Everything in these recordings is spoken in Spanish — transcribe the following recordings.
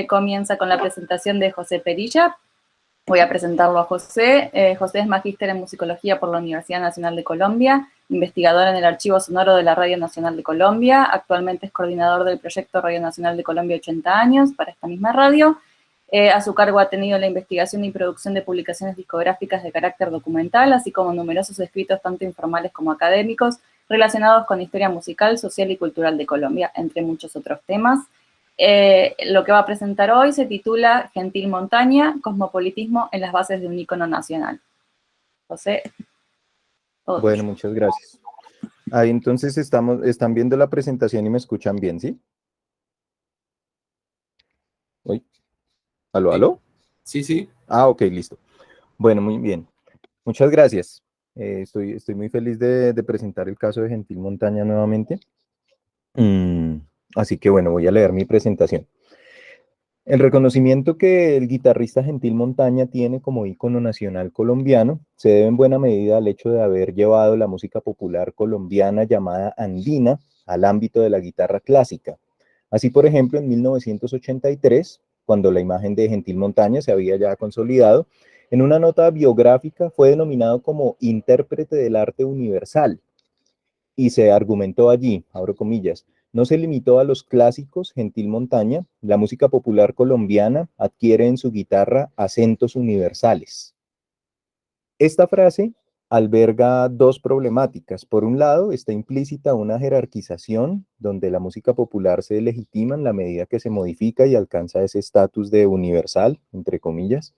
Comienza con la presentación de José Perilla. Voy a presentarlo a José. José es magíster en musicología por la Universidad Nacional de Colombia, investigador en el Archivo Sonoro de la Radio Nacional de Colombia. Actualmente es coordinador del proyecto Radio Nacional de Colombia 80 años para esta misma radio. A su cargo ha tenido la investigación y producción de publicaciones discográficas de carácter documental, así como numerosos escritos tanto informales como académicos relacionados con historia musical, social y cultural de Colombia, entre muchos otros temas. Lo que va a presentar hoy se titula Gentil Montaña, Cosmopolitismo en las bases de un ícono nacional. José. Bueno, muchas gracias. Ahí entonces están viendo la presentación y me escuchan bien, ¿sí? ¿Oye? ¿Aló, aló? Sí, sí. Ah, ok, listo. Bueno, muy bien. Muchas gracias. Estoy muy feliz de presentar el caso de Gentil Montaña nuevamente. Así que bueno, voy a leer mi presentación. El reconocimiento que el guitarrista Gentil Montaña tiene como ícono nacional colombiano se debe en buena medida al hecho de haber llevado la música popular colombiana llamada andina al ámbito de la guitarra clásica. Así, por ejemplo, en 1983, cuando la imagen de Gentil Montaña se había ya consolidado, en una nota biográfica fue denominado como intérprete del arte universal. Y se argumentó allí, abro comillas, no se limitó a los clásicos Gentil Montaña, la música popular colombiana adquiere en su guitarra acentos universales. Esta frase alberga dos problemáticas. Por un lado, está implícita una jerarquización donde la música popular se legitima en la medida que se modifica y alcanza ese estatus de universal, entre comillas.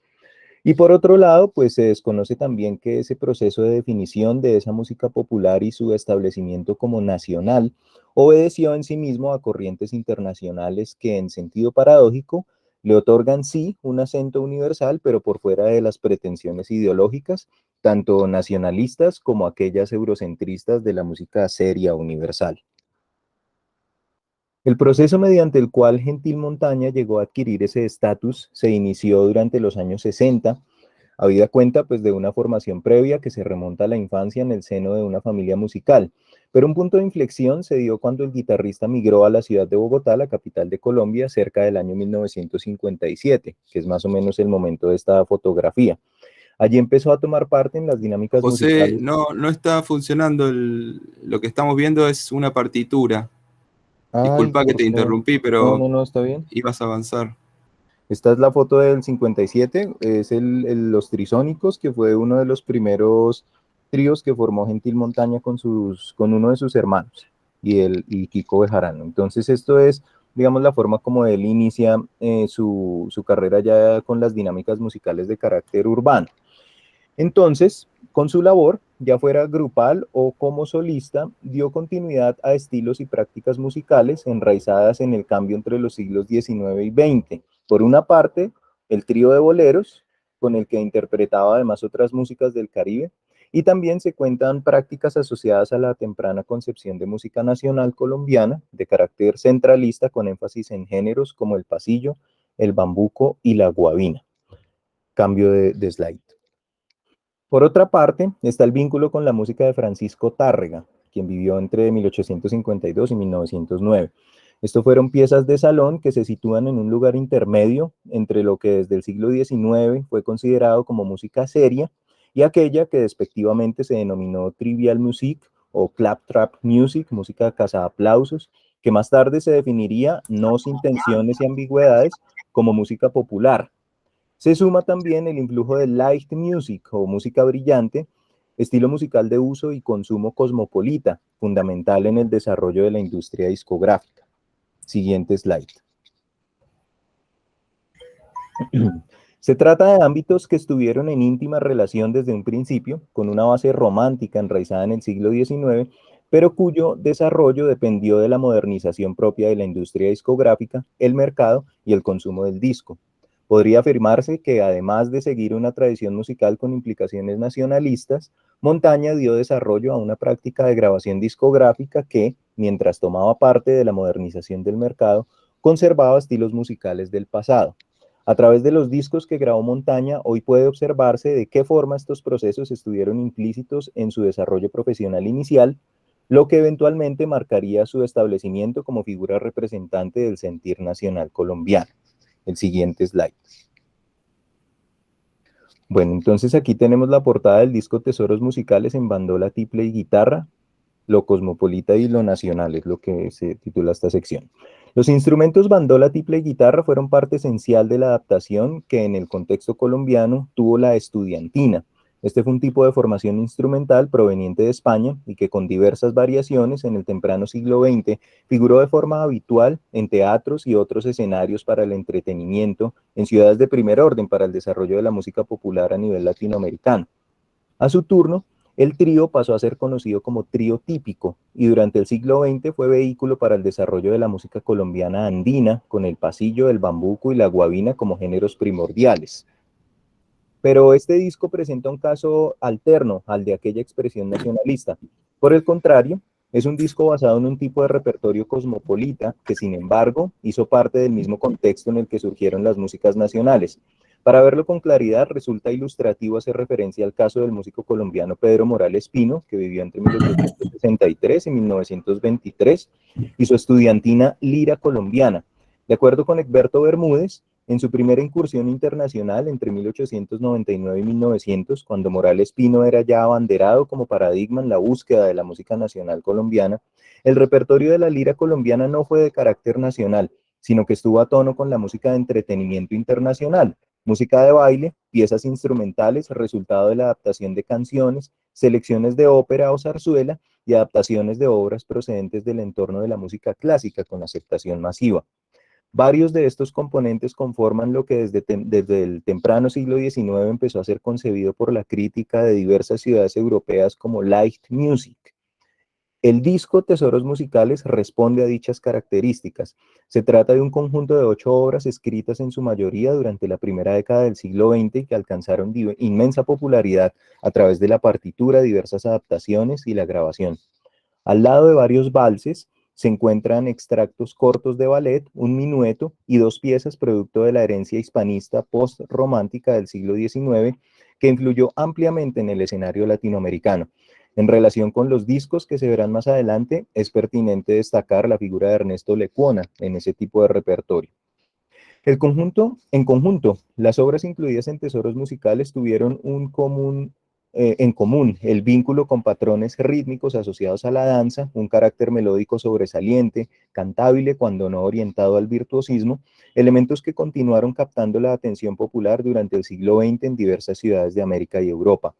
Y por otro lado, pues se desconoce también que ese proceso de definición de esa música popular y su establecimiento como nacional obedeció en sí mismo a corrientes internacionales que en sentido paradójico le otorgan sí un acento universal, pero por fuera de las pretensiones ideológicas, tanto nacionalistas como aquellas eurocentristas de la música seria universal. El proceso mediante el cual Gentil Montaña llegó a adquirir ese estatus se inició durante los años 60, habida cuenta pues de una formación previa que se remonta a la infancia en el seno de una familia musical, pero un punto de inflexión se dio cuando el guitarrista migró a la ciudad de Bogotá, la capital de Colombia, cerca del año 1957, que es más o menos el momento de esta fotografía. Allí empezó a tomar parte en las dinámicas José, musicales. no está funcionando, lo que estamos viendo es una partitura. Ay, Disculpa que ¿por te qué? interrumpí, No, pero no, no, está bien. ibas a avanzar. Esta es la foto del 57, es los Trisónicos, que fue uno de los primeros tríos que formó Gentil Montaña con uno de sus hermanos, y Kiko Bejarano. Entonces esto es, digamos, la forma como él inicia su carrera ya con las dinámicas musicales de carácter urbano. Entonces, con su labor, ya fuera grupal o como solista, dio continuidad a estilos y prácticas musicales enraizadas en el cambio entre los siglos XIX y XX. Por una parte, el trío de boleros, con el que interpretaba además otras músicas del Caribe, y también se cuentan prácticas asociadas a la temprana concepción de música nacional colombiana, de carácter centralista, con énfasis en géneros como el pasillo, el bambuco y la guabina. Cambio de slide. Por otra parte, está el vínculo con la música de Francisco Tárrega, quien vivió entre 1852 y 1909. Estos fueron piezas de salón que se sitúan en un lugar intermedio entre lo que desde el siglo XIX fue considerado como música seria y aquella que despectivamente se denominó trivial music o claptrap music, música cazaaplausos, que más tarde se definiría, no sin tensiones y ambigüedades, como música popular. Se suma también el influjo del light music o música brillante, estilo musical de uso y consumo cosmopolita, fundamental en el desarrollo de la industria discográfica. Siguiente slide. Se trata de ámbitos que estuvieron en íntima relación desde un principio, con una base romántica enraizada en el siglo XIX, pero cuyo desarrollo dependió de la modernización propia de la industria discográfica, el mercado y el consumo del disco. Podría afirmarse que, además de seguir una tradición musical con implicaciones nacionalistas, Montaña dio desarrollo a una práctica de grabación discográfica que, mientras tomaba parte de la modernización del mercado, conservaba estilos musicales del pasado. A través de los discos que grabó Montaña, hoy puede observarse de qué forma estos procesos estuvieron implícitos en su desarrollo profesional inicial, lo que eventualmente marcaría su establecimiento como figura representante del sentir nacional colombiano. El siguiente slide. Bueno, entonces aquí tenemos la portada del disco Tesoros Musicales en bandola, tiple y guitarra, lo cosmopolita y lo nacional, es lo que se titula esta sección. Los instrumentos bandola, tiple y guitarra fueron parte esencial de la adaptación que en el contexto colombiano tuvo la estudiantina. Este fue un tipo de formación instrumental proveniente de España y que con diversas variaciones en el temprano siglo XX figuró de forma habitual en teatros y otros escenarios para el entretenimiento en ciudades de primer orden para el desarrollo de la música popular a nivel latinoamericano. A su turno, el trío pasó a ser conocido como trío típico y durante el siglo XX fue vehículo para el desarrollo de la música colombiana andina, con el pasillo, el bambuco y la guabina como géneros primordiales. Pero este disco presenta un caso alterno al de aquella expresión nacionalista. Por el contrario, es un disco basado en un tipo de repertorio cosmopolita que, sin embargo, hizo parte del mismo contexto en el que surgieron las músicas nacionales. Para verlo con claridad, resulta ilustrativo hacer referencia al caso del músico colombiano Pedro Morales Pino, que vivió entre 1863 y 1923, y su estudiantina Lira Colombiana. De acuerdo con Egberto Bermúdez, en su primera incursión internacional entre 1899 y 1900, cuando Morales Pino era ya abanderado como paradigma en la búsqueda de la música nacional colombiana, el repertorio de la lira colombiana no fue de carácter nacional, sino que estuvo a tono con la música de entretenimiento internacional, música de baile, piezas instrumentales, resultado de la adaptación de canciones, selecciones de ópera o zarzuela y adaptaciones de obras procedentes del entorno de la música clásica con aceptación masiva. Varios de estos componentes conforman lo que desde el temprano siglo XIX empezó a ser concebido por la crítica de diversas ciudades europeas como light music. El disco Tesoros Musicales responde a dichas características. Se trata de un conjunto de 8 obras escritas en su mayoría durante la primera década del siglo XX y que alcanzaron inmensa popularidad a través de la partitura, diversas adaptaciones y la grabación. Al lado de varios valses se encuentran extractos cortos de ballet, un minueto y 2 piezas producto de la herencia hispanista post-romántica del siglo XIX que influyó ampliamente en el escenario latinoamericano. En relación con los discos que se verán más adelante, es pertinente destacar la figura de Ernesto Lecuona en ese tipo de repertorio. En conjunto, las obras incluidas en Tesoros Musicales tuvieron en común el vínculo con patrones rítmicos asociados a la danza, un carácter melódico sobresaliente, cantable cuando no orientado al virtuosismo, elementos que continuaron captando la atención popular durante el siglo XX en diversas ciudades de América y Europa.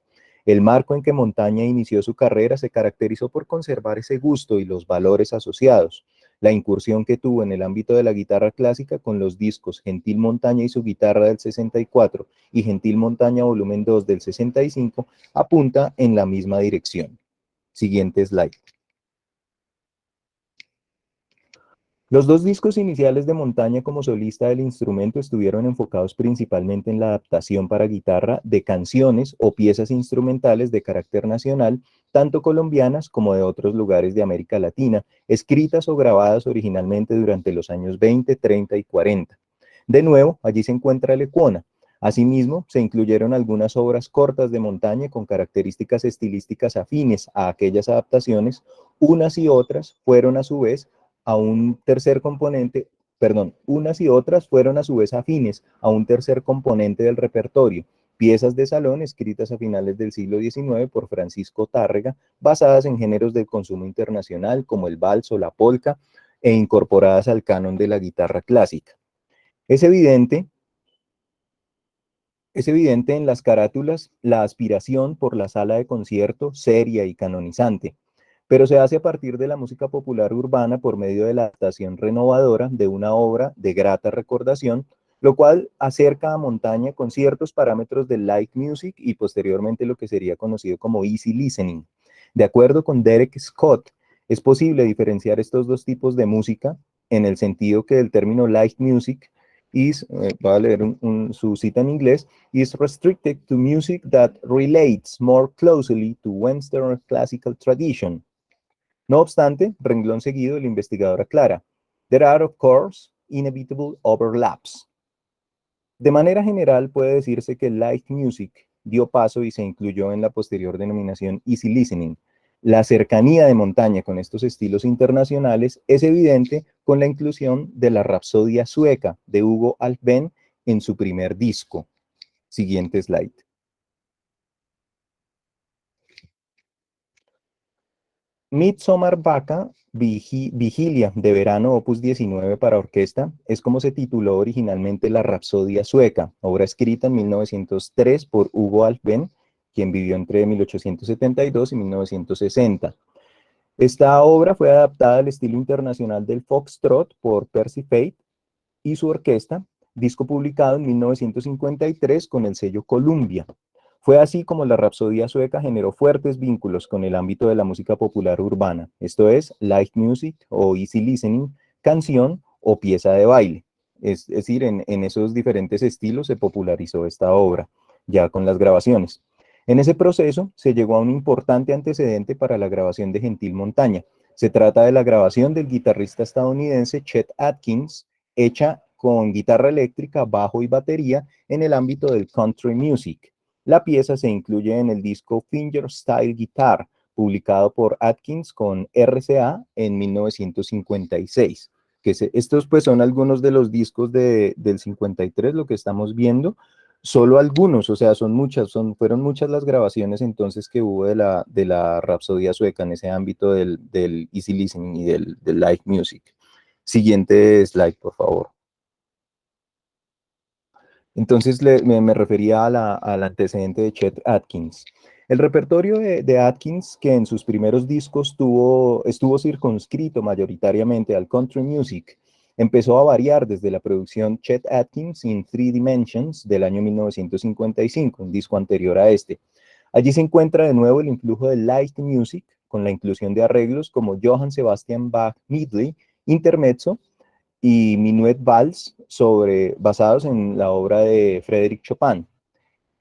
El marco en que Montaña inició su carrera se caracterizó por conservar ese gusto y los valores asociados. La incursión que tuvo en el ámbito de la guitarra clásica con los discos Gentil Montaña y su guitarra del 64 y Gentil Montaña volumen 2 del 65 apunta en la misma dirección. Siguiente slide. Los 2 discos iniciales de Montaña como solista del instrumento estuvieron enfocados principalmente en la adaptación para guitarra de canciones o piezas instrumentales de carácter nacional, tanto colombianas como de otros lugares de América Latina, escritas o grabadas originalmente durante los años 20, 30 y 40. De nuevo, allí se encuentra Lecuona. Asimismo, se incluyeron algunas obras cortas de Montaña con características estilísticas afines a aquellas adaptaciones, unas y otras fueron a su vez unas y otras fueron a su vez afines a un tercer componente del repertorio, piezas de salón escritas a finales del siglo XIX por Francisco Tárrega, basadas en géneros del consumo internacional como el vals o la polka, e incorporadas al canon de la guitarra clásica. Es evidente en las carátulas la aspiración por la sala de concierto seria y canonizante, pero se hace a partir de la música popular urbana por medio de la adaptación renovadora de una obra de grata recordación, lo cual acerca a Montaña con ciertos parámetros del light music y posteriormente lo que sería conocido como easy listening. De acuerdo con Derek Scott, es posible diferenciar estos 2 tipos de música en el sentido que el término light music voy a leer su cita en inglés, is restricted to music that relates more closely to Western classical tradition. No obstante, renglón seguido, la investigadora aclara, there are of course inevitable overlaps. De manera general puede decirse que light music dio paso y se incluyó en la posterior denominación easy listening. La cercanía de Montaña con estos estilos internacionales es evidente con la inclusión de la Rapsodia sueca de Hugo Alfvén en su primer disco. Siguiente slide. Midsommarbacka, Vigilia de verano, opus 19 para orquesta, es como se tituló originalmente la Rapsodia sueca, obra escrita en 1903 por Hugo Alfvén, quien vivió entre 1872 y 1960. Esta obra fue adaptada al estilo internacional del foxtrot por Percy Faith y su orquesta, disco publicado en 1953 con el sello Columbia. Fue así como la Rapsodia sueca generó fuertes vínculos con el ámbito de la música popular urbana, esto es, light music o easy listening, canción o pieza de baile. Es decir, en esos diferentes estilos se popularizó esta obra, ya con las grabaciones. En ese proceso se llegó a un importante antecedente para la grabación de Gentil Montaña. Se trata de la grabación del guitarrista estadounidense Chet Atkins, hecha con guitarra eléctrica, bajo y batería en el ámbito del country music. La pieza se incluye en el disco Fingerstyle Guitar, publicado por Atkins con RCA en 1956. Estos pues son algunos de los discos del 53, lo que estamos viendo. Solo algunos, o sea, fueron muchas las grabaciones entonces que hubo de la Rapsodia sueca en ese ámbito del easy listening y del light music. Siguiente slide, por favor. Entonces me refería al antecedente de Chet Atkins. El repertorio de Atkins, que en sus primeros discos estuvo circunscrito mayoritariamente al country music, empezó a variar desde la producción Chet Atkins in Three Dimensions del año 1955, un disco anterior a este. Allí se encuentra de nuevo el influjo del light music, con la inclusión de arreglos como Johann Sebastian Bach Medley, Intermezzo, y Minuet Vals basados en la obra de Frédéric Chopin.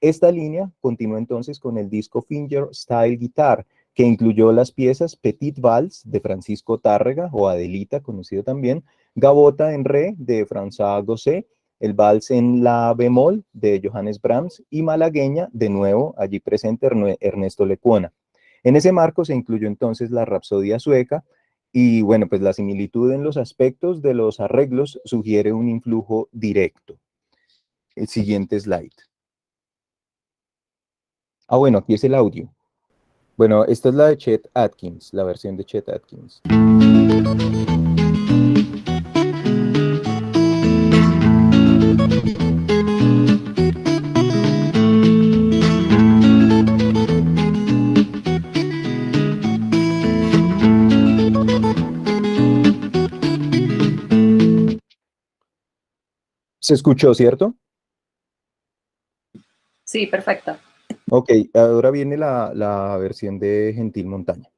Esta línea continuó entonces con el disco Fingerstyle Guitar, que incluyó las piezas Petit Vals de Francisco Tárrega, o Adelita, conocido también, Gavota en Re de François Gosset, el Vals en La bemol de Johannes Brahms y Malagueña, de nuevo allí presente Ernesto Lecuona. En ese marco se incluyó entonces la Rapsodia sueca, y bueno, pues la similitud en los aspectos de los arreglos sugiere un influjo directo. El siguiente slide. Ah, bueno, aquí es el audio. Bueno, esta es la de Chet Atkins, la versión de Chet Atkins. ¿Se escuchó, cierto? Sí, perfecto. Ok, ahora viene la versión de Gentil Montaña.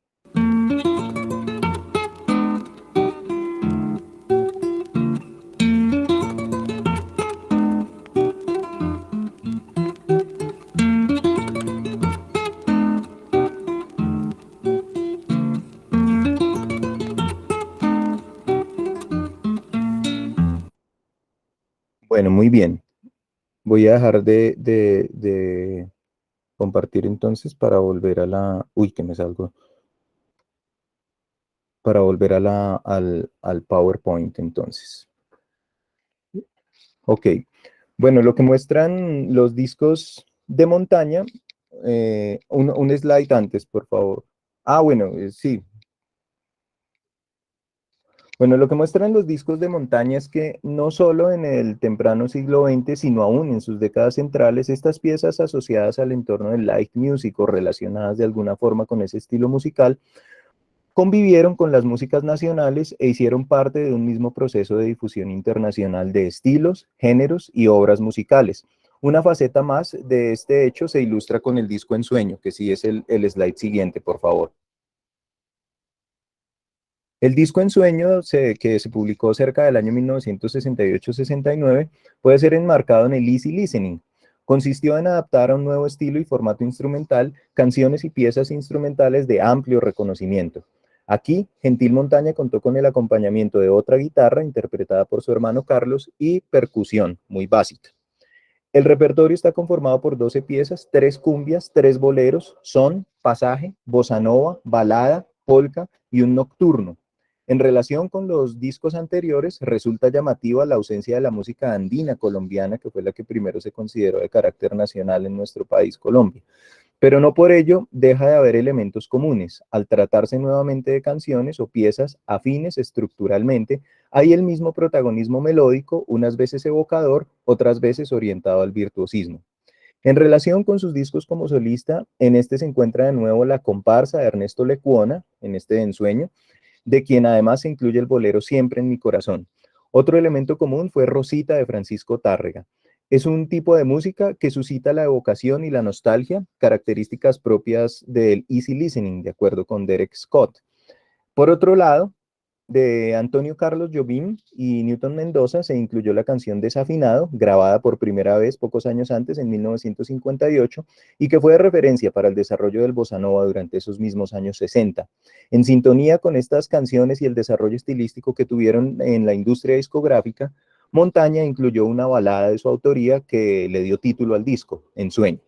Bueno, muy bien. Voy a dejar de compartir entonces para volver a la... Uy, que me salgo. Para volver al PowerPoint entonces. Ok. Bueno, lo que muestran los discos de montaña, un slide antes, por favor. Ah, bueno, sí. Bueno, lo que muestran los discos de montaña es que no solo en el temprano siglo XX, sino aún en sus décadas centrales, estas piezas asociadas al entorno del light music o relacionadas de alguna forma con ese estilo musical, convivieron con las músicas nacionales e hicieron parte de un mismo proceso de difusión internacional de estilos, géneros y obras musicales. Una faceta más de este hecho se ilustra con el disco Ensueño, que sí es el slide siguiente, por favor. El disco Ensueño, que se publicó cerca del año 1968-69, puede ser enmarcado en el easy listening. Consistió en adaptar a un nuevo estilo y formato instrumental canciones y piezas instrumentales de amplio reconocimiento. Aquí, Gentil Montaña contó con el acompañamiento de otra guitarra interpretada por su hermano Carlos y percusión, muy básica. El repertorio está conformado por 12 piezas, 3 cumbias, 3 boleros, son, pasaje, bossa nova, balada, polka y un nocturno. En relación con los discos anteriores, resulta llamativa la ausencia de la música andina colombiana, que fue la que primero se consideró de carácter nacional en nuestro país, Colombia. Pero no por ello deja de haber elementos comunes. Al tratarse nuevamente de canciones o piezas afines estructuralmente, hay el mismo protagonismo melódico, unas veces evocador, otras veces orientado al virtuosismo. En relación con sus discos como solista, en este se encuentra de nuevo la comparsa de Ernesto Lecuona, en este de Ensueño, de quien además se incluye el bolero Siempre en mi corazón. Otro elemento común fue Rosita de Francisco Tárrega. Es un tipo de música que suscita la evocación y la nostalgia, características propias del easy listening, de acuerdo con Derek Scott. Por otro lado, de Antonio Carlos Jobim y Newton Mendoza se incluyó la canción Desafinado, grabada por primera vez pocos años antes, en 1958, y que fue de referencia para el desarrollo del bossa nova durante esos mismos años 60. En sintonía con estas canciones y el desarrollo estilístico que tuvieron en la industria discográfica, Montaña incluyó una balada de su autoría que le dio título al disco, Ensueño.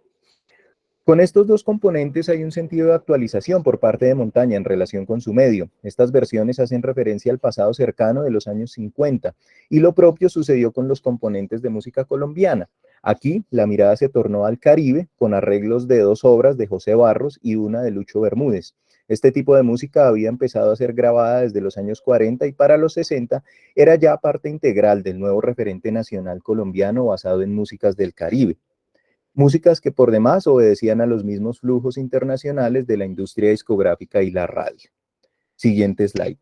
Con estos dos componentes hay un sentido de actualización por parte de Montaña en relación con su medio. Estas versiones hacen referencia al pasado cercano de los años 50 y lo propio sucedió con los componentes de música colombiana. Aquí la mirada se tornó al Caribe con arreglos de 2 obras de José Barros y una de Lucho Bermúdez. Este tipo de música había empezado a ser grabada desde los años 40 y para los 60 era ya parte integral del nuevo referente nacional colombiano basado en músicas del Caribe. Músicas que por demás obedecían a los mismos flujos internacionales de la industria discográfica y la radio. Siguiente slide.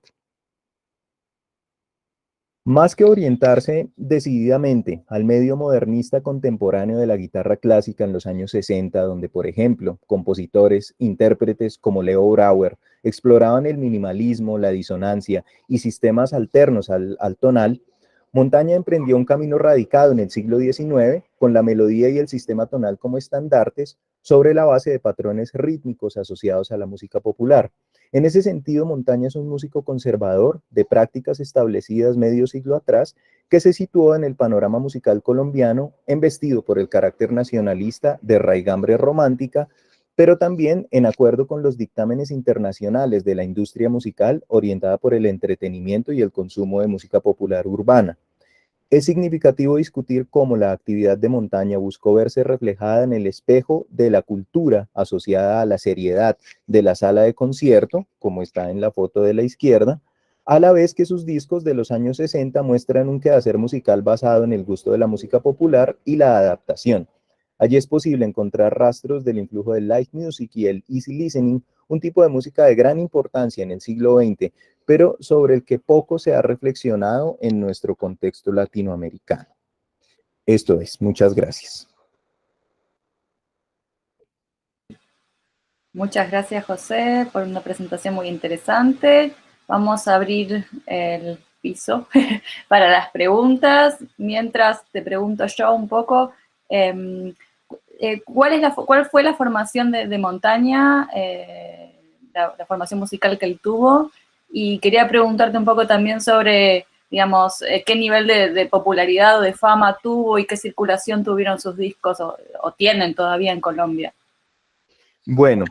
Más que orientarse decididamente al medio modernista contemporáneo de la guitarra clásica en los años 60, donde, por ejemplo, compositores, intérpretes como Leo Brauer exploraban el minimalismo, la disonancia y sistemas alternos al tonal, Montaña emprendió un camino radicado en el siglo XIX con la melodía y el sistema tonal como estandartes sobre la base de patrones rítmicos asociados a la música popular. En ese sentido, Montaña es un músico conservador de prácticas establecidas medio siglo atrás que se situó en el panorama musical colombiano embestido por el carácter nacionalista de raigambre romántica, pero también en acuerdo con los dictámenes internacionales de la industria musical orientada por el entretenimiento y el consumo de música popular urbana. Es significativo discutir cómo la actividad de Montaña buscó verse reflejada en el espejo de la cultura asociada a la seriedad de la sala de concierto, como está en la foto de la izquierda, a la vez que sus discos de los años 60 muestran un quehacer musical basado en el gusto de la música popular y la adaptación. Allí es posible encontrar rastros del influjo del light music y el easy listening, un tipo de música de gran importancia en el siglo XX, pero sobre el que poco se ha reflexionado en nuestro contexto latinoamericano. Esto es, muchas gracias. Muchas gracias, José, por una presentación muy interesante. Vamos a abrir el piso para las preguntas. Mientras te pregunto yo un poco, ¿cuál fue la formación de Montaña, la formación musical que él tuvo? Y quería preguntarte un poco también sobre, digamos, qué nivel de popularidad o de fama tuvo y qué circulación tuvieron sus discos o tienen todavía en Colombia. Bueno,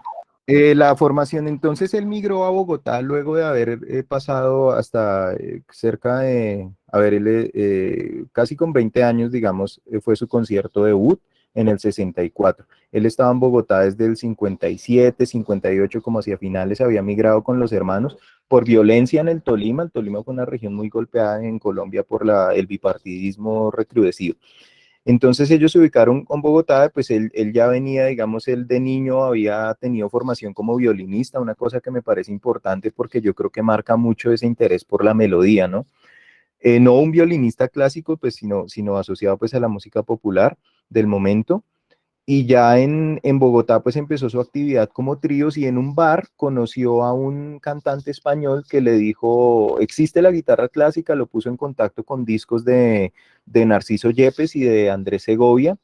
la formación, entonces él migró a Bogotá luego de haber pasado hasta cerca de, a ver, él, casi con 20 años, digamos, fue su concierto debut en el 64. Él estaba en Bogotá desde el 57, 58, como hacia finales, había migrado con los hermanos por violencia en el Tolima. El Tolima fue una región muy golpeada en Colombia por el bipartidismo recrudecido. Entonces ellos se ubicaron en Bogotá, pues él ya venía, digamos, él de niño había tenido formación como violinista, una cosa que me parece importante porque yo creo que marca mucho ese interés por la melodía, ¿no? No un violinista clásico, pues, sino asociado pues a la música popular del momento. Y ya en Bogotá pues empezó su actividad como tríos y en un bar conoció a un cantante español que le dijo, existe la guitarra clásica, lo puso en contacto con discos de Narciso Yepes y de Andrés Segovia,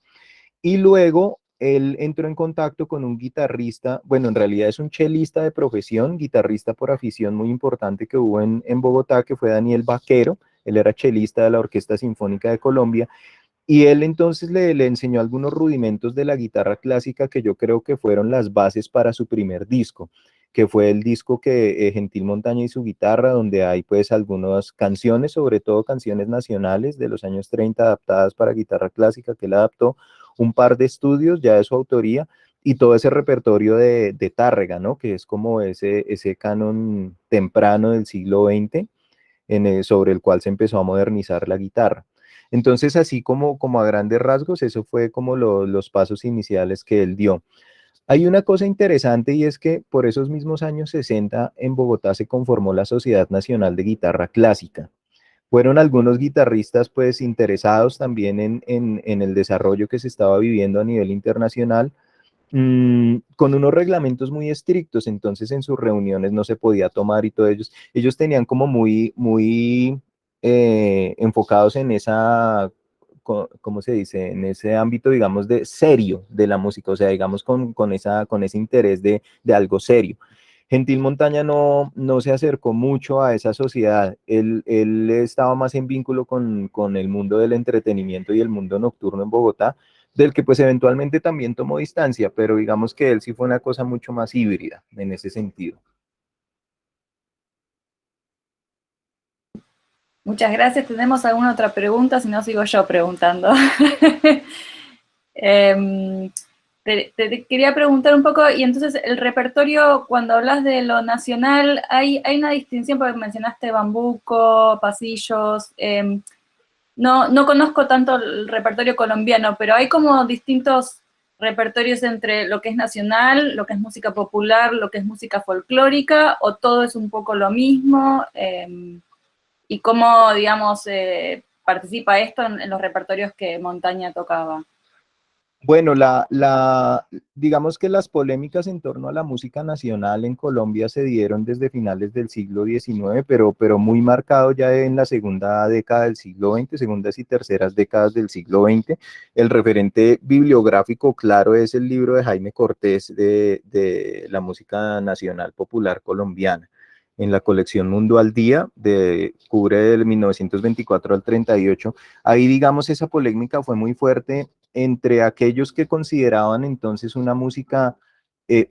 y luego él entró en contacto con un guitarrista, bueno, en realidad es un chelista de profesión, guitarrista por afición muy importante que hubo en Bogotá, que fue Daniel Vaquero. Él era chelista de la Orquesta Sinfónica de Colombia, Y él entonces le enseñó algunos rudimentos de la guitarra clásica que yo creo que fueron las bases para su primer disco, que fue el disco que Gentil Montaña y su guitarra, donde hay pues algunas canciones, sobre todo canciones nacionales de los años 30 adaptadas para guitarra clásica, que él adaptó, un par de estudios ya de su autoría, y todo ese repertorio de Tárrega, ¿no? Que es como ese canon temprano del siglo XX, sobre el cual se empezó a modernizar la guitarra. Entonces, así como a grandes rasgos, eso fue como los pasos iniciales que él dio. Hay una cosa interesante y es que por esos mismos años 60 en Bogotá se conformó la Sociedad Nacional de Guitarra Clásica. Fueron algunos guitarristas pues interesados también en el desarrollo que se estaba viviendo a nivel internacional, con unos reglamentos muy estrictos, entonces en sus reuniones no se podía tomar y todo ellos tenían como muy enfocados en esa, ¿cómo se dice? En ese ámbito, digamos, de serio de la música, o sea, digamos, con ese interés de algo serio. Gentil Montaña no se acercó mucho a esa sociedad, él estaba más en vínculo con el mundo del entretenimiento y el mundo nocturno en Bogotá, del que pues eventualmente también tomó distancia, pero digamos que él sí fue una cosa mucho más híbrida en ese sentido. Muchas gracias. ¿Tenemos alguna otra pregunta? Si no, sigo yo preguntando. Te quería preguntar un poco, y entonces el repertorio, cuando hablas de lo nacional, hay una distinción, porque mencionaste bambuco, pasillos, no conozco tanto el repertorio colombiano, pero hay como distintos repertorios entre lo que es nacional, lo que es música popular, lo que es música folclórica, o todo es un poco lo mismo, y cómo, digamos, participa esto en los repertorios que Montaña tocaba. Bueno, digamos que las polémicas en torno a la música nacional en Colombia se dieron desde finales del siglo XIX, pero muy marcado ya en la segunda década del siglo XX, segundas y terceras décadas del siglo XX. El referente bibliográfico claro es el libro de Jaime Cortés de la música nacional popular colombiana. En la colección Mundo al Día, cubre del 1924 al 38. Ahí, digamos, esa polémica fue muy fuerte entre aquellos que consideraban entonces una música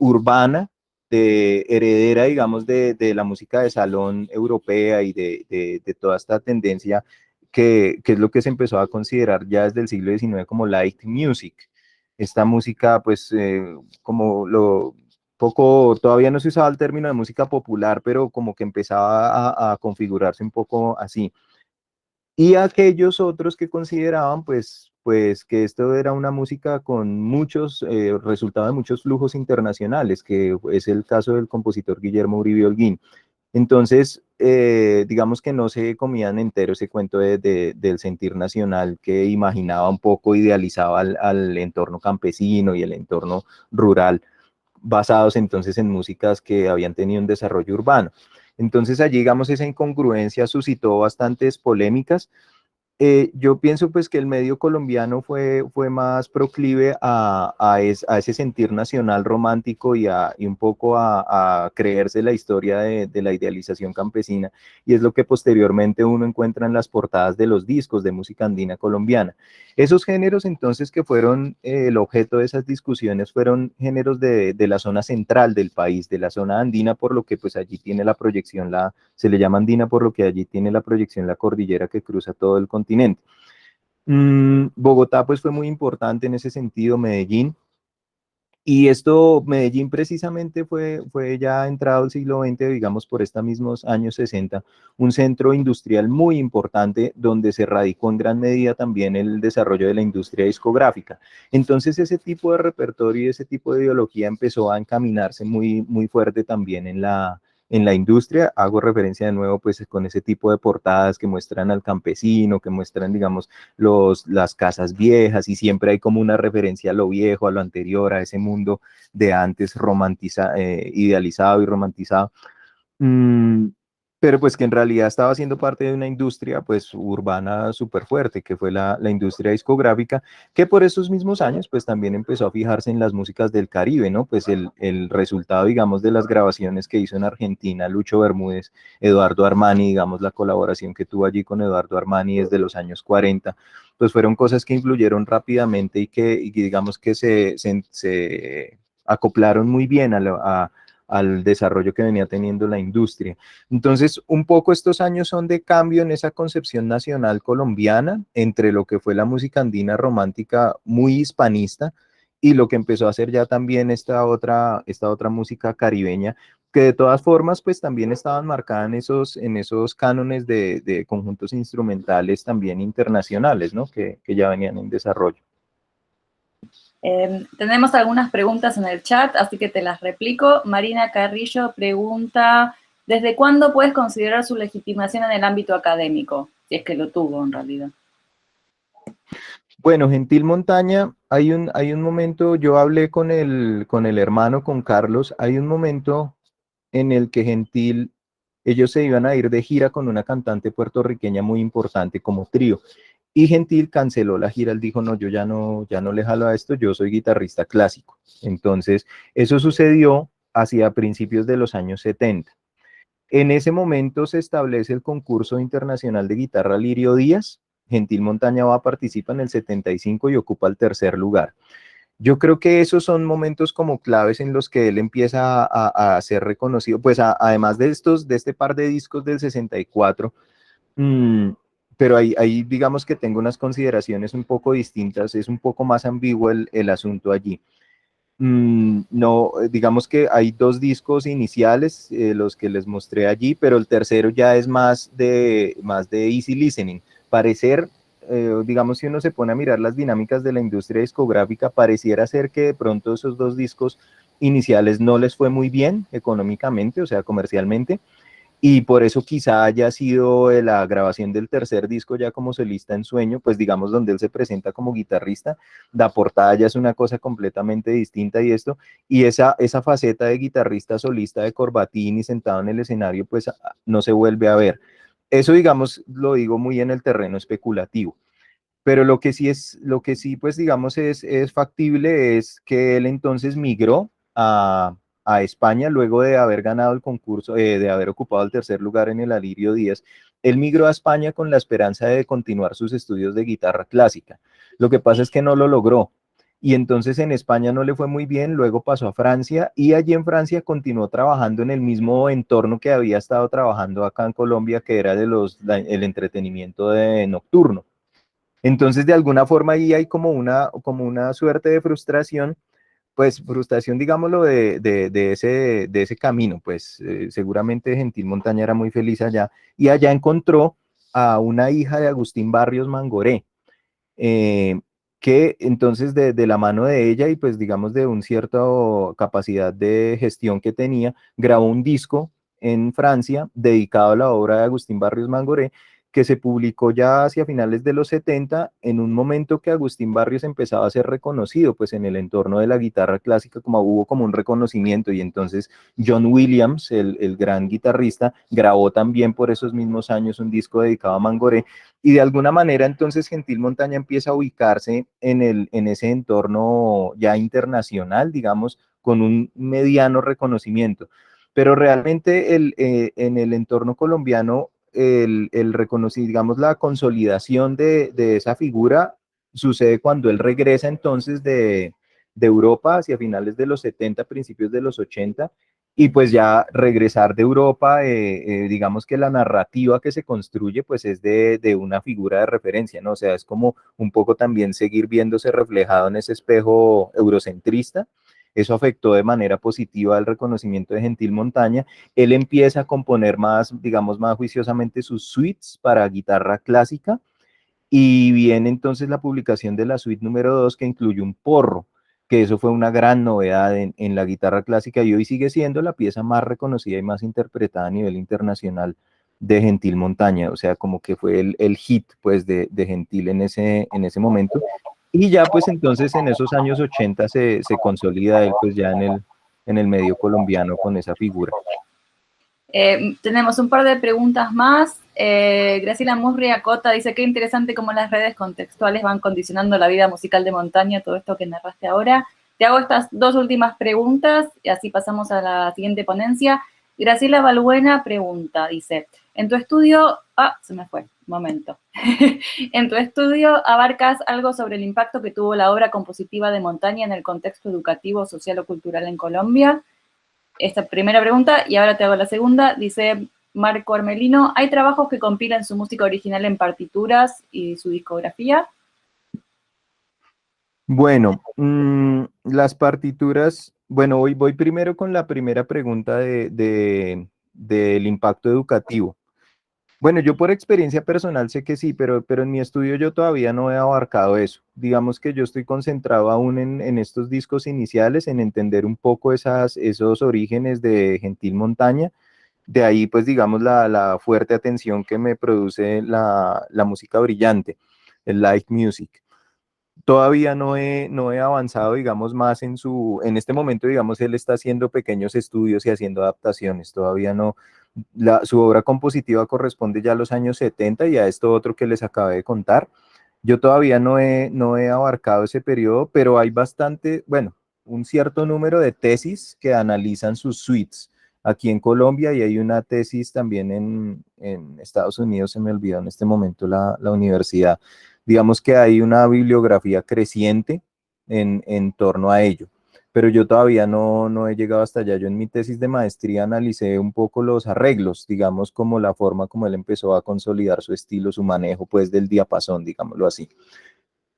urbana, heredera, digamos, de la música de salón europea y de toda esta tendencia que es lo que se empezó a considerar ya desde el siglo XIX como light music. Esta música, pues, como todavía no se usaba el término de música popular, pero como que empezaba a configurarse un poco así. Y aquellos otros que consideraban, pues que esto era una música con muchos, resultado de muchos flujos internacionales, que es el caso del compositor Guillermo Uribe Holguín. Entonces, digamos que no se comían entero ese cuento del sentir nacional que imaginaba un poco, idealizaba al entorno campesino y el entorno rural, basados entonces en músicas que habían tenido un desarrollo urbano. Entonces allí, digamos, esa incongruencia suscitó bastantes polémicas. Yo pienso pues que el medio colombiano fue más proclive a ese sentir nacional romántico y un poco a creerse la historia de la idealización campesina, y es lo que posteriormente uno encuentra en las portadas de los discos de música andina colombiana. Esos géneros entonces que fueron el objeto de esas discusiones fueron géneros de la zona central del país, de la zona andina, por lo que pues allí tiene la proyección, se le llama andina por lo que allí tiene la proyección la cordillera que cruza todo el continente. Bogotá pues fue muy importante en ese sentido, Medellín. Y esto, Medellín precisamente fue ya entrado el siglo XX, digamos por estos mismos años 60, un centro industrial muy importante donde se radicó en gran medida también el desarrollo de la industria discográfica. Entonces ese tipo de repertorio y ese tipo de ideología empezó a encaminarse muy fuerte también en la industria. Hago referencia de nuevo pues con ese tipo de portadas que muestran al campesino, que muestran digamos las casas viejas, y siempre hay como una referencia a lo viejo, a lo anterior, a ese mundo de antes idealizado y romantizado. Mm, pero pues que en realidad estaba siendo parte de una industria pues urbana súper fuerte, que fue la industria discográfica, que por esos mismos años pues también empezó a fijarse en las músicas del Caribe, ¿no? Pues el resultado, digamos, de las grabaciones que hizo en Argentina Lucho Bermúdez, Eduardo Armani, digamos, la colaboración que tuvo allí con Eduardo Armani desde los años 40, pues fueron cosas que influyeron rápidamente y que digamos que se acoplaron muy bien al desarrollo que venía teniendo la industria. Entonces, un poco estos años son de cambio en esa concepción nacional colombiana entre lo que fue la música andina romántica muy hispanista y lo que empezó a hacer ya también esta otra música caribeña, que de todas formas pues también estaban marcadas en esos cánones de conjuntos instrumentales también internacionales, ¿no? Que ya venían en desarrollo. Tenemos algunas preguntas en el chat, así que te las replico. Marina Carrillo pregunta, ¿desde cuándo puedes considerar su legitimación en el ámbito académico? Si es que lo tuvo, en realidad. Bueno, Gentil Montaña, hay un momento, yo hablé con el hermano, con Carlos, hay un momento en el que Gentil, ellos se iban a ir de gira con una cantante puertorriqueña muy importante como trío. Y Gentil canceló la gira, él dijo, no, yo ya no le jalo a esto, yo soy guitarrista clásico. Entonces, eso sucedió hacia principios de los años 70. En ese momento se establece el concurso internacional de guitarra Lirio Díaz. Gentil Montaña va a participar en el 75 y ocupa el tercer lugar. Yo creo que esos son momentos como claves en los que él empieza a ser reconocido, pues además de este par de discos del 64, pero ahí digamos que tengo unas consideraciones un poco distintas, es un poco más ambiguo el asunto allí. No, digamos que hay dos discos iniciales, los que les mostré allí, pero el tercero ya es más de easy listening. Parecer, digamos, si uno se pone a mirar las dinámicas de la industria discográfica, pareciera ser que de pronto esos dos discos iniciales no les fue muy bien económicamente, o sea, comercialmente, y por eso quizá haya sido la grabación del tercer disco ya como solista en Sueño, pues digamos donde él se presenta como guitarrista, la portada ya es una cosa completamente distinta y esto, y esa faceta de guitarrista solista de corbatín y sentado en el escenario, pues no se vuelve a ver. Eso digamos, lo digo muy en el terreno especulativo. Pero lo que sí, pues digamos, es factible es que él entonces migró a España luego de haber ganado el concurso, de haber ocupado el tercer lugar en el Alirio Díaz. Él migró a España con la esperanza de continuar sus estudios de guitarra clásica. Lo que pasa es que no lo logró. Y entonces en España no le fue muy bien, luego pasó a Francia y allí en Francia continuó trabajando en el mismo entorno que había estado trabajando acá en Colombia, que era el entretenimiento nocturno. Entonces, de alguna forma ahí hay como una suerte de frustración, pues frustración, digámoslo, de ese camino, pues seguramente Gentil Montaña era muy feliz allá, y allá encontró a una hija de Agustín Barrios Mangoré, que entonces de la mano de ella y pues digamos de una cierta capacidad de gestión que tenía, grabó un disco en Francia dedicado a la obra de Agustín Barrios Mangoré, que se publicó ya hacia finales de los 70, en un momento que Agustín Barrios empezaba a ser reconocido, pues en el entorno de la guitarra clásica, como hubo como un reconocimiento, y entonces John Williams, el gran guitarrista, grabó también por esos mismos años un disco dedicado a Mangoré, y de alguna manera entonces Gentil Montaña empieza a ubicarse en ese entorno ya internacional, digamos, con un mediano reconocimiento. Pero realmente en el entorno colombiano, el reconocido, digamos, la consolidación de esa figura sucede cuando él regresa entonces de Europa hacia finales de los 70, principios de los 80, y pues ya regresar de Europa, digamos que la narrativa que se construye pues es de una figura de referencia, ¿no? O sea, es como un poco también seguir viéndose reflejado en ese espejo eurocentrista. Eso afectó de manera positiva el reconocimiento de Gentil Montaña. Él empieza a componer más, digamos, más juiciosamente sus suites para guitarra clásica, y viene entonces la publicación de la suite número 2 que incluye un porro, que eso fue una gran novedad en la guitarra clásica y hoy sigue siendo la pieza más reconocida y más interpretada a nivel internacional de Gentil Montaña, o sea, como que fue el hit pues de Gentil en ese momento. Y ya pues entonces en esos años 80 se consolida él pues ya en el medio colombiano con esa figura. Tenemos un par de preguntas más. Graciela Murria Cota dice, qué interesante cómo las redes contextuales van condicionando la vida musical de Montaña, todo esto que narraste ahora. Te hago estas dos últimas preguntas y así pasamos a la siguiente ponencia. Graciela Balbuena pregunta, dice, en tu estudio... se me fue, un momento. En tu estudio abarcas algo sobre el impacto que tuvo la obra compositiva de Montaña en el contexto educativo, social o cultural en Colombia. Esta primera pregunta, y ahora te hago la segunda, dice Marco Armelino, ¿hay trabajos que compilan su música original en partituras y su discografía? Bueno, las partituras, bueno, voy primero con la primera pregunta del impacto educativo. Bueno, yo por experiencia personal sé que sí, pero en mi estudio yo todavía no he abarcado eso. Digamos que yo estoy concentrado aún en estos discos iniciales, en entender un poco esos orígenes de Gentil Montaña. De ahí, pues, digamos, la fuerte atención que me produce la música brillante, el light music. Todavía no he avanzado, digamos, más en este momento, digamos, él está haciendo pequeños estudios y haciendo adaptaciones, todavía no, su obra compositiva corresponde ya a los años 70 y a esto otro que les acabé de contar. Yo todavía no he abarcado ese periodo, pero hay bastante, bueno, un cierto número de tesis que analizan sus suites aquí en Colombia y hay una tesis también en Estados Unidos, se me olvidó en este momento la universidad. Digamos que hay una bibliografía creciente en torno a ello, pero yo todavía no he llegado hasta allá. Yo en mi tesis de maestría analicé un poco los arreglos, digamos, como la forma como él empezó a consolidar su estilo, su manejo, pues, del diapasón, digámoslo así.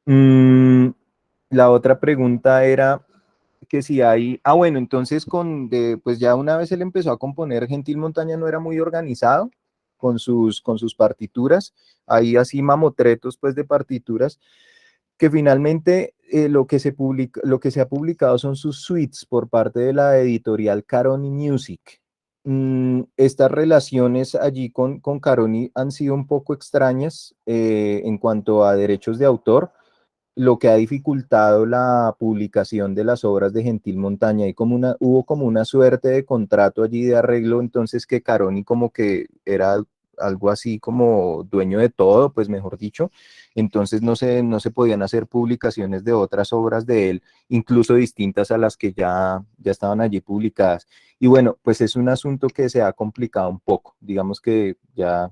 La otra pregunta era que si hay, bueno, entonces pues ya una vez él empezó a componer, Gentil Montaña no era muy organizado con sus partituras, hay así mamotretos pues de partituras, que finalmente lo que se ha publicado son sus suites por parte de la editorial Caroni Music. Estas relaciones allí con Caroni han sido un poco extrañas en cuanto a derechos de autor, lo que ha dificultado la publicación de las obras de Gentil Montaña. Y hubo como una suerte de contrato allí de arreglo, entonces que Caroni como que era algo así como dueño de todo, pues mejor dicho, entonces no se podían hacer publicaciones de otras obras de él, incluso distintas a las que ya estaban allí publicadas. Y bueno, pues es un asunto que se ha complicado un poco, digamos que ya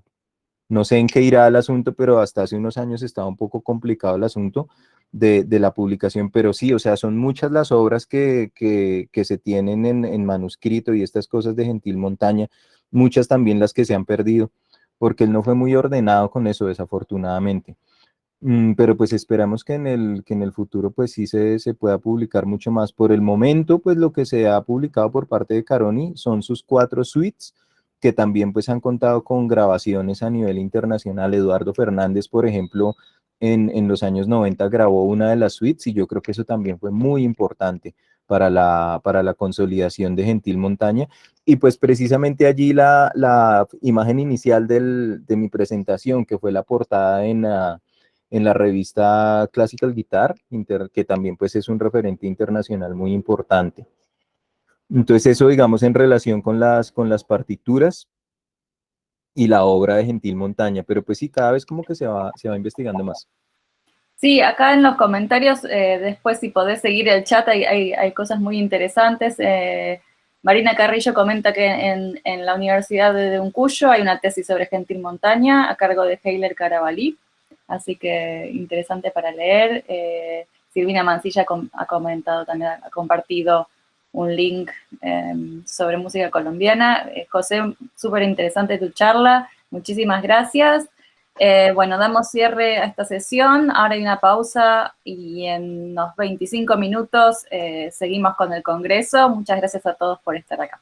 no sé en qué irá el asunto, pero hasta hace unos años estaba un poco complicado el asunto de la publicación, pero sí, o sea, son muchas las obras que se tienen en manuscrito y estas cosas de Gentil Montaña, muchas también las que se han perdido, porque él no fue muy ordenado con eso, desafortunadamente. Pero pues esperamos que en el futuro pues sí se pueda publicar mucho más. Por el momento, pues lo que se ha publicado por parte de Caroni son sus 4 suites, que también pues han contado con grabaciones a nivel internacional. Eduardo Fernández, por ejemplo, en los años 90 grabó una de las suites y yo creo que eso también fue muy importante para la consolidación de Gentil Montaña. Y pues precisamente allí la imagen inicial de mi presentación, que fue la portada en la revista Classical Guitar, que también pues es un referente internacional muy importante. Entonces eso, digamos, en relación con las partituras y la obra de Gentil Montaña, pero pues sí, cada vez como que se va investigando más. Sí, acá en los comentarios, después si podés seguir el chat, hay cosas muy interesantes. Marina Carrillo comenta que en la Universidad de Uncuyo hay una tesis sobre Gentil Montaña a cargo de Heiler Carabalí, así que interesante para leer. Silvina Mancilla ha comentado también, ha compartido un link sobre música colombiana. José, súper interesante tu charla, muchísimas gracias. Bueno, damos cierre a esta sesión, ahora hay una pausa y en unos 25 minutos seguimos con el Congreso. Muchas gracias a todos por estar acá.